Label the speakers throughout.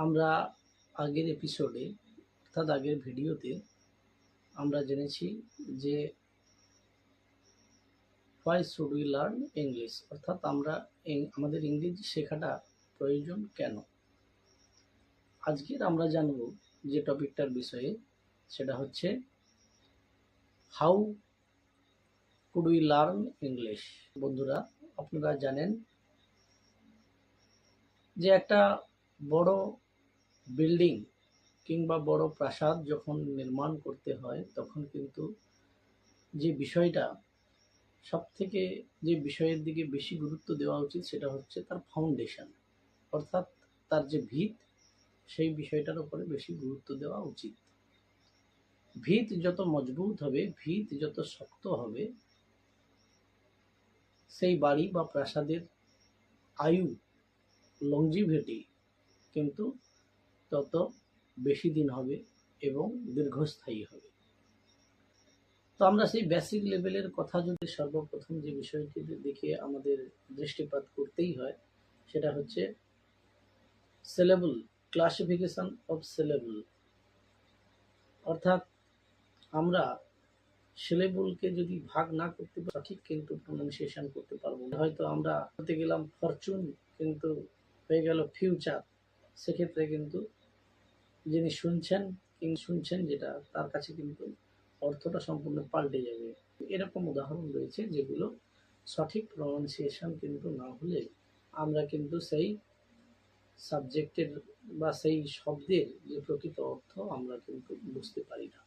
Speaker 1: আমরা আগের এপিসোডে অর্থাৎ আগের ভিডিওতে আমরা জেনেছি যে why should we learn English, অর্থাৎ আমাদের ইংরেজি শেখাটা প্রয়োজন কেন। আজকের আমরা জানব যে টপিকটার বিষয়ে, সেটা হচ্ছে how could we learn English. বন্ধুরা, আপনারা জানেন যে একটা বড় বিল্ডিং কিংবা বড় প্রাসাদ যখন নির্মাণ করতে হয় তখন কিন্তু যে বিষয়টা সবথেকে যে বিষয়ের দিকে বেশি গুরুত্ব দেওয়া উচিত সেটা হচ্ছে তার ফাউন্ডেশন, অর্থাৎ তার যে ভিত, সেই বিষয়টার উপরে বেশি গুরুত্ব দেওয়া উচিত। ভিত যত মজবুত হবে, ভিত যত শক্ত হবে, সেই বাড়ি বা প্রাসাদের আয়ু, লংজিভিটি কিন্তু তত বেশি দিন হবে এবং দীর্ঘস্থায়ী হবে। তো আমরা সেই বেসিক লেভেলের কথা যদি সর্বপ্রথম যে বিষয়টির দিকে আমাদের দৃষ্টিপাত করতেই হয়, সেটা হচ্ছে সিলেবল, ক্লাসিফিকেশন অফ সিলেবল। অর্থাৎ আমরা সিলেবলকে যদি ভাগ না করতে পারি সঠিক কিন্তু প্রনাউন্সিয়েশন করতে পারবো না। হয়তো আমরা বলতে গেলাম ফরচুন কিন্তু হয়ে গেল ফিউচার, সেক্ষেত্রে কিন্তু যিনি শুনছেন যেটা তার কাছে কিন্তু অর্থটা সম্পূর্ণ পাল্টে যাবে। এরকম উদাহরণ রয়েছে যেগুলো সঠিক প্রনাউন্সিয়েশন কিন্তু না হলে আমরা কিন্তু সেই সাবজেক্টের বা সেই শব্দের যে প্রকৃত অর্থ আমরা কিন্তু বুঝতে পারি না,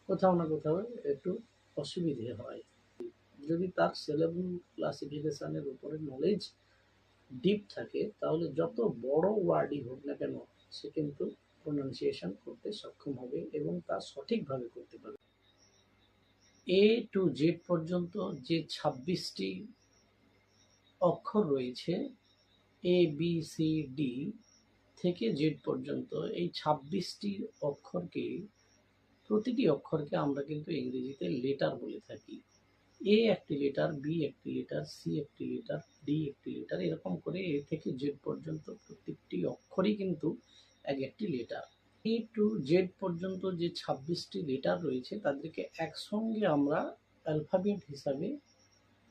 Speaker 1: কোথাও না কোথাও একটু অসুবিধে হয়। যদি তার সিলেবল ক্লাসিফিকেশনের উপরে নলেজ ডিপ থাকে তাহলে যত বড় ওয়ার্ডই হোক না কেন সে কিন্তু প্রনাউন্সিয়েশন করতে সক্ষম হবে এবং তা সঠিকভাবে করতে পারবে। এ টু জেড পর্যন্ত যে 26টি অক্ষর রয়েছে, এ বি সি ডি থেকে জেড পর্যন্ত, এই 26টি অক্ষরকে, প্রতিটি অক্ষরকে আমরা কিন্তু ইংরেজিতে লেটার বলে থাকি। এ একটি লেটার, বি একটি লেটার, সি একটি লেটার, ডি একটি লেটার, এরকম করে এ থেকে জেড পর্যন্ত প্রত্যেকটি অক্ষরই কিন্তু এক একটি লেটার। এ টু জেড পর্যন্ত যে 26টি লেটার রয়েছে তাদেরকে একসঙ্গে আমরা অ্যালফাবেট হিসাবে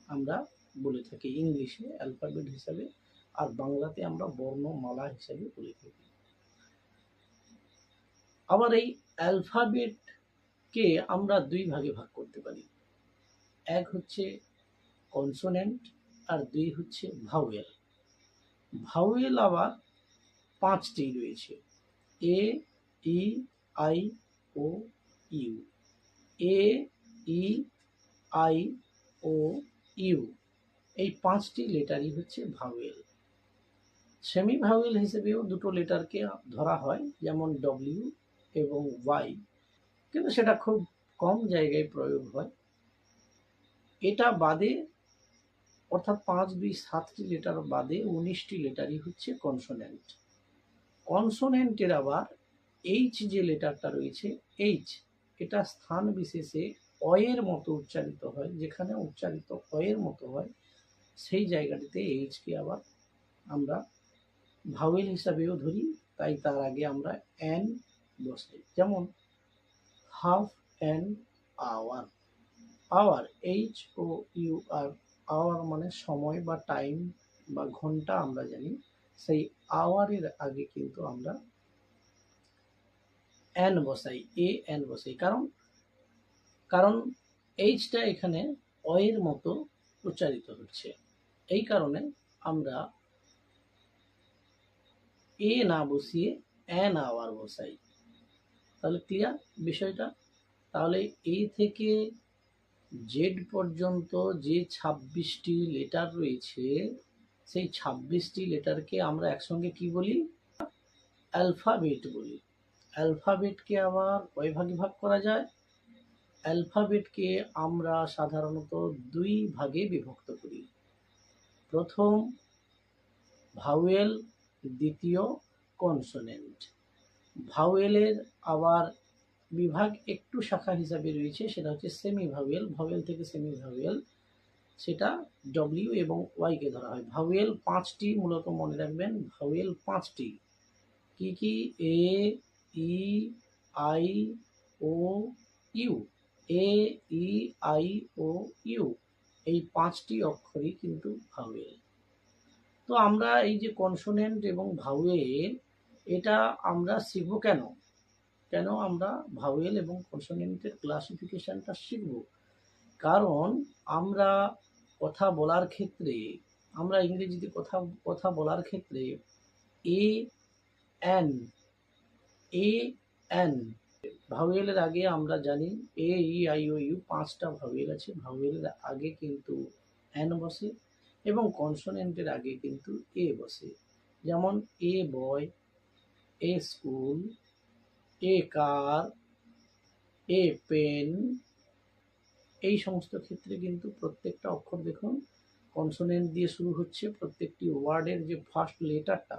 Speaker 1: আমরা বলে থাকি, ইংলিশে অ্যালফাবেট হিসাবে, আর বাংলাতে আমরা বর্ণমালা হিসাবে বলে থাকি। আবার এই অ্যালফাবেটকে আমরা দুই ভাগে ভাগ করতে পারি, এক হচ্ছে কনসোনেন্ট আর দুই হচ্ছে ভাওয়েল। ভাওয়েল আবার 5টি রয়েছে, A, E, I, O, U. A, E, I, O, U, এই 5টি লেটারই হচ্ছে ভাওয়েল। সেমি ভাওয়েল হিসেবেও দুটো লেটারকে ধরা হয়, যেমন ডব্লিউ এবং ওয়াই, কিন্তু সেটা খুব কম জায়গায় প্রয়োগ হয়। এটা বাদে, অর্থাৎ 5, 2, 7টি লেটার বাদে 19টি লেটারই হচ্ছে কনসোনেন্ট। কনসোনেন্টের আবার এইচ যে লেটারটা রয়েছে, এইচ, এটা স্থান বিশেষে অয়ের মতো উচ্চারিত হয়, যেখানে উচ্চারিত অয়ের মতো হয় সেই জায়গাটিতে এইচকে আবার আমরা ভাওয়েল হিসাবেও ধরি, তাই তার আগে আমরা অ্যান বসাই। যেমন half an hour, hour, H O U R, hour মানে সময় বা টাইম বা ঘন্টা আমরা জানি, সেই আওয়ারের আগে কিন্তু আমরা অ্যান বসাই, এ অ্যান বসাই, কারণ এইচটা এখানে অয়ের মতো উচ্চারিত হচ্ছে, এই কারণে আমরা এ না বসিয়ে অ্যান আওয়ার বসাই। তাহলে ক্লিয়ার বিষয়টা? তাহলে এ থেকে জেড পর্যন্ত যে 26টি লেটার রয়েছে, সেই 26টি লেটারকে আমরা একসঙ্গে কি বলি? অ্যালফাবেট বলি। অ্যালফাবেটকে আবার কয় ভাগে ভাগ করা যায়? অ্যালফাবেটকে আমরা সাধারণত 2 ভাগে বিভক্ত করি, প্রথম ভাওয়েল, দ্বিতীয় কনসোনেন্ট। ভাওয়েলের আবার বিভাগ একটু শাখা হিসাবে রয়েছে, সেটা হচ্ছে সেমি ভাওয়েল। ভাওয়েল থেকে সেমি ভাওয়েল, সেটা ডব্লিউ এবং ওয়াইকে ধরা হয়। ভাওয়েল 5টি, মূলত মনে রাখবেন ভাওয়েল 5টি, কি কি? A, E, I, O, U. A, E, I, O, U, এই 5টি অক্ষরই কিন্তু ভাওয়েল। তো আমরা এই যে কনসোনেন্ট এবং ভাওয়েল, এটা আমরা শিখব কেন? কেন আমরা ভাওয়েল এবং কনসোনেন্টের ক্লাসিফিকেশনটা শিখব? কারণ আমরা কথা বলার ক্ষেত্রে, আমরা ইংরেজিতে কথা বলার ক্ষেত্রে এ এন এ এন ভাওয়েলের আগে আমরা জানি এ, ই, আই, ও, ইউ 5টা ভাওয়েল আছে। ভাওয়েলের আগে কিন্তু এন বসে এবং কনসোনেন্টের আগে কিন্তু এ বসে। যেমন এ বয়, এ school, A car, a pen, এই সমস্ত ক্ষেত্রে কিন্তু প্রত্যেকটা অক্ষর দেখুন কনসোনেন্ট দিয়ে শুরু হচ্ছে। প্রত্যেকটি ওয়ার্ডের যে ফার্স্ট লেটারটা,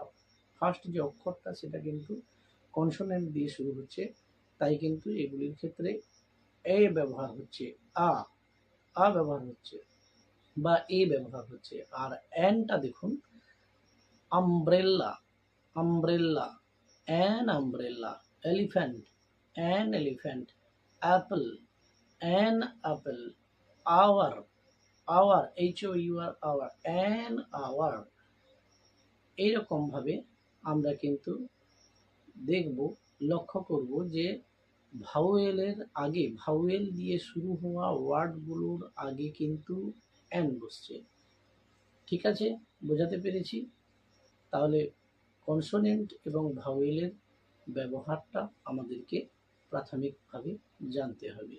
Speaker 1: ফার্স্ট যে অক্ষরটা, সেটা কিন্তু কনসোনেন্ট দিয়ে শুরু হচ্ছে। তাই কিন্তু এগুলির ক্ষেত্রে এ ব্যবহার হচ্ছে, আ ব্যবহার হচ্ছে বা এ ব্যবহার হচ্ছে। আর এনটা দেখুন, umbrella, umbrella, an umbrella, elephant, an elephant, apple, an apple, hour, hour, HOUR, hour, an hour. এইরকমভাবে আমরা কিন্তু দেখব, লক্ষ্য করব যে ভাওয়েলের আগে, ভাওয়েল দিয়ে শুরু হওয়া ওয়ার্ডগুলোর আগে কিন্তু অ্যান বসছে। ঠিক আছে, বোঝাতে পেরেছি? তাহলে কনসোনেন্ট এবং ভাওয়েলের ব্যবহারটা আমাদেরকে প্রাথমিকভাবে জানতে হবে।